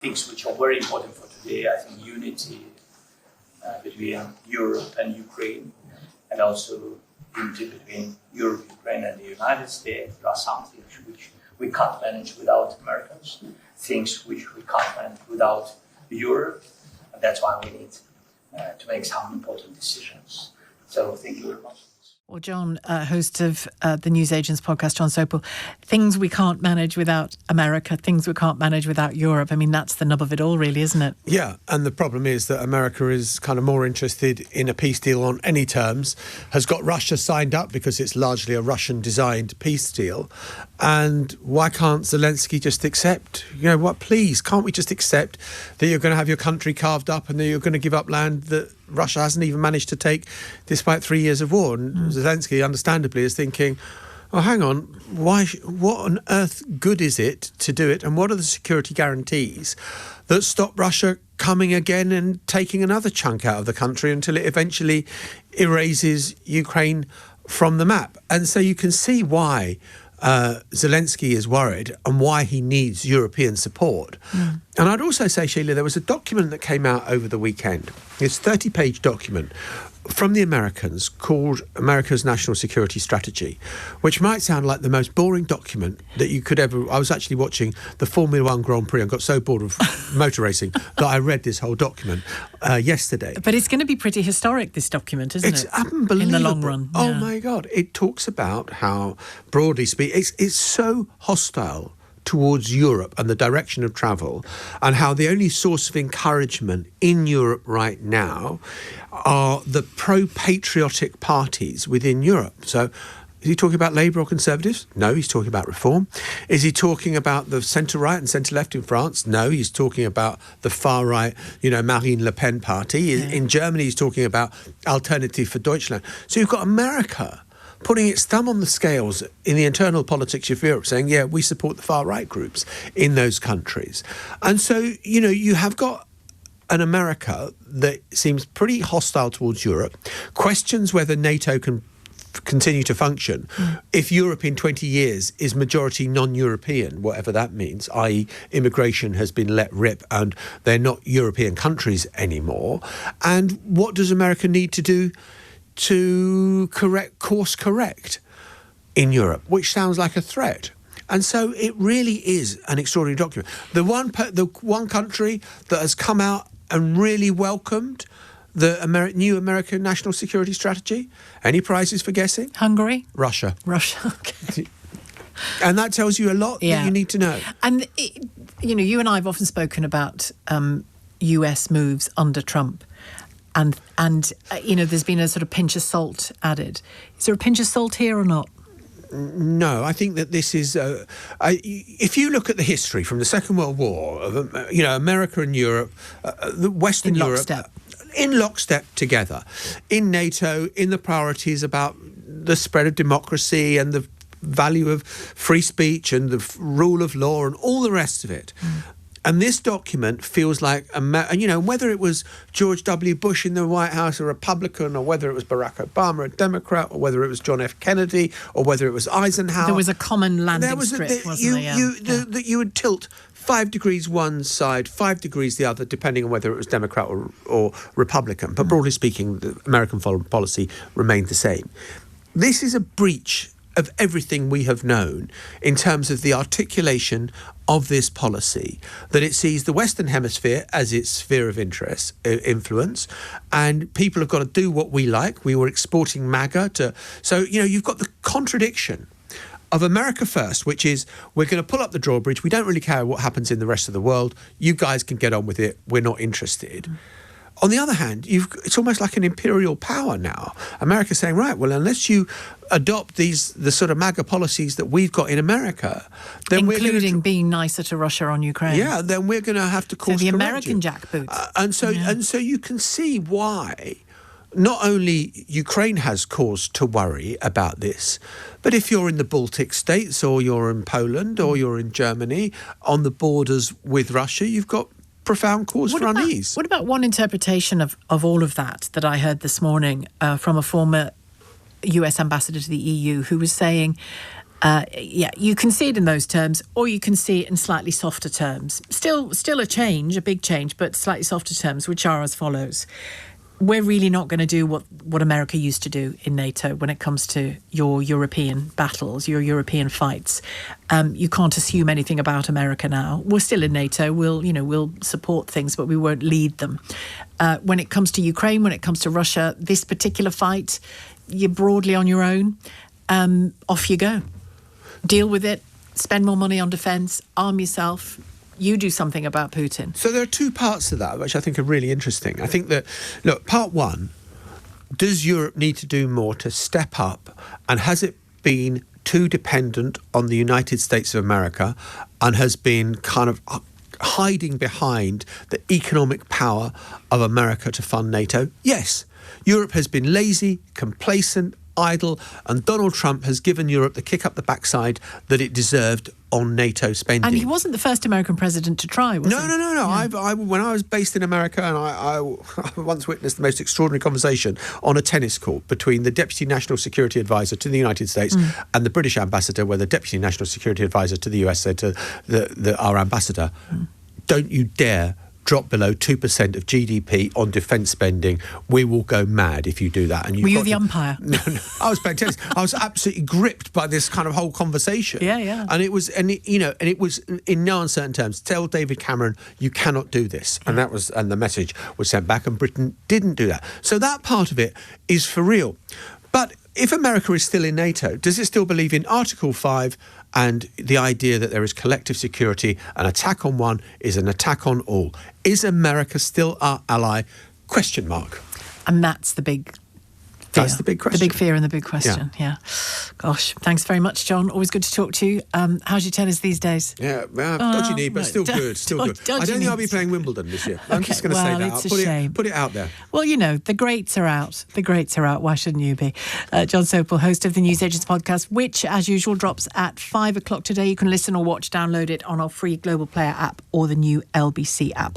things which are very important for today. I think unity between Europe and Ukraine, and also unity between Europe, Ukraine, and the United States. There are some things which we can't manage without Americans, things which we can't manage without Europe, and that's why we need to make some important decisions. So thank you very much. Well, Jon, host of the News Agents podcast, Jon Sopel, things we can't manage without America, things we can't manage without Europe. I mean, that's the nub of it all, really, isn't it? Yeah, and the problem is that America is kind of more interested in a peace deal on any terms, has got Russia signed up because it's largely a Russian-designed peace deal. And why can't Zelenskyy just accept, please, can't we just accept that you're going to have your country carved up and that you're going to give up land that Russia hasn't even managed to take despite 3 years of war? And Zelenskyy, understandably, is thinking, oh, hang on, what on earth good is it to do it? And what are the security guarantees that stop Russia coming again and taking another chunk out of the country until it eventually erases Ukraine from the map? And so you can see why Zelenskyy is worried and why he needs European support. And I'd also say, Sheila, there was a document that came out over the weekend. It's a 30-page document from the Americans called America's National Security Strategy, which might sound like the most boring document that you could ever... I was actually watching the Formula One Grand Prix and got so bored of motor racing that I read this whole document yesterday. But it's going to be pretty historic, this document, isn't it? It's unbelievable. In the long run. Yeah. Oh, my God. It talks about how, broadly speaking, it's so hostile towards Europe and the direction of travel, and how the only source of encouragement in Europe right now are the pro-patriotic parties within Europe. So is he talking about Labour or Conservatives? No, he's talking about reform. Is he talking about the centre-right and centre-left in France? No, he's talking about the far-right, Marine Le Pen party. In Germany, he's talking about Alternative for Deutschland. So you've got America putting its thumb on the scales in the internal politics of Europe, saying, yeah, we support the far-right groups in those countries. And so, you have got an America that seems pretty hostile towards Europe, questions whether NATO can continue to function if Europe in 20 years is majority non-European, whatever that means, i.e. immigration has been let rip and they're not European countries anymore. And what does America need to do to course correct in Europe, which sounds like a threat? And so it really is an extraordinary document. The one country that has come out and really welcomed the new American national security strategy. Any prizes for guessing? Hungary? Russia. Okay. And that tells you a lot that you need to know. And, you and I have often spoken about US moves under Trump. And there's been a sort of pinch of salt added. Is there a pinch of salt here or not? No, I think that this is... if you look at the history from the Second World War, of America and Europe, the Western Europe... in lockstep together, in NATO, in the priorities about the spread of democracy and the value of free speech and the rule of law and all the rest of it. And this document feels like, whether it was George W. Bush in the White House, a Republican, or whether it was Barack Obama, a Democrat, or whether it was John F. Kennedy, or whether it was Eisenhower. There was a common landing strip, wasn't there? That you would tilt 5 degrees one side, 5 degrees the other, depending on whether it was Democrat or Republican. But broadly speaking, the American foreign policy remained the same. This is a breach of everything we have known in terms of the articulation of this policy, that it sees the Western Hemisphere as its sphere of influence, and people have got to do what we like. We were exporting MAGA to... So, you've got the contradiction of America first, which is, we're going to pull up the drawbridge. We don't really care what happens in the rest of the world. You guys can get on with it. We're not interested. On the other hand, it's almost like an imperial power now. America's saying, right, well, unless you adopt the sort of MAGA policies that we've got in America, then including being nicer to Russia on Ukraine. Yeah, then we're going to have to course correct the American jackboots. And so you can see why not only Ukraine has cause to worry about this, but if you're in the Baltic states or you're in Poland or you're in Germany on the borders with Russia, you've got profound cause for unease. What about one interpretation of all of that I heard this morning from a former US ambassador to the EU who was saying You can see it in those terms, or you can see it in slightly softer terms. Still a change, a big change, but slightly softer terms, which are as follows. We're really not going to do what America used to do in NATO when it comes to your European battles, your European fights. You can't assume anything about America now. We're still in NATO. We'll support things, but we won't lead them. When it comes to Ukraine, when it comes to Russia, this particular fight, you're broadly on your own. Off you go. Deal with it. Spend more money on defence. Arm yourself. You do something about Putin. So there are two parts to that, which I think are really interesting. I think that, look, part one, does Europe need to do more to step up? And has it been too dependent on the United States of America and has been kind of hiding behind the economic power of America to fund NATO? Yes. Europe has been lazy, complacent, idle, and Donald Trump has given Europe the kick up the backside that it deserved on NATO spending. And he wasn't the first American president to try, was he? No. Yeah. When I was based in America, and I once witnessed the most extraordinary conversation on a tennis court between the Deputy National Security Advisor to the United States and the British Ambassador, where the Deputy National Security Advisor to the US said to our ambassador, don't you dare drop below 2% of GDP on defence spending. We will go mad if you do that. And were you the umpire? No, I was playing tennis. I was absolutely gripped by this kind of whole conversation. Yeah. And it was in no uncertain terms, tell David Cameron you cannot do this. And the message was sent back, and Britain didn't do that. So that part of it is for real. But if America is still in NATO, does it still believe in Article 5 and the idea that there is collective security? An attack on one is an attack on all. Is America still our ally? Question mark. And that's the big fear. That's the big question. The big fear and the big question, yeah. Gosh, thanks very much, Jon. Always good to talk to you. How's your tennis these days? Yeah, dodgy knee, but still good. I don't think I'll be playing Wimbledon this year. I'm just going to say that. It's a shame. Put it out there. Well, the greats are out. Why shouldn't you be? Jon Sopel, host of the News Agents podcast, which, as usual, drops at 5 o'clock today. You can listen or download it on our free Global Player app or the new LBC app.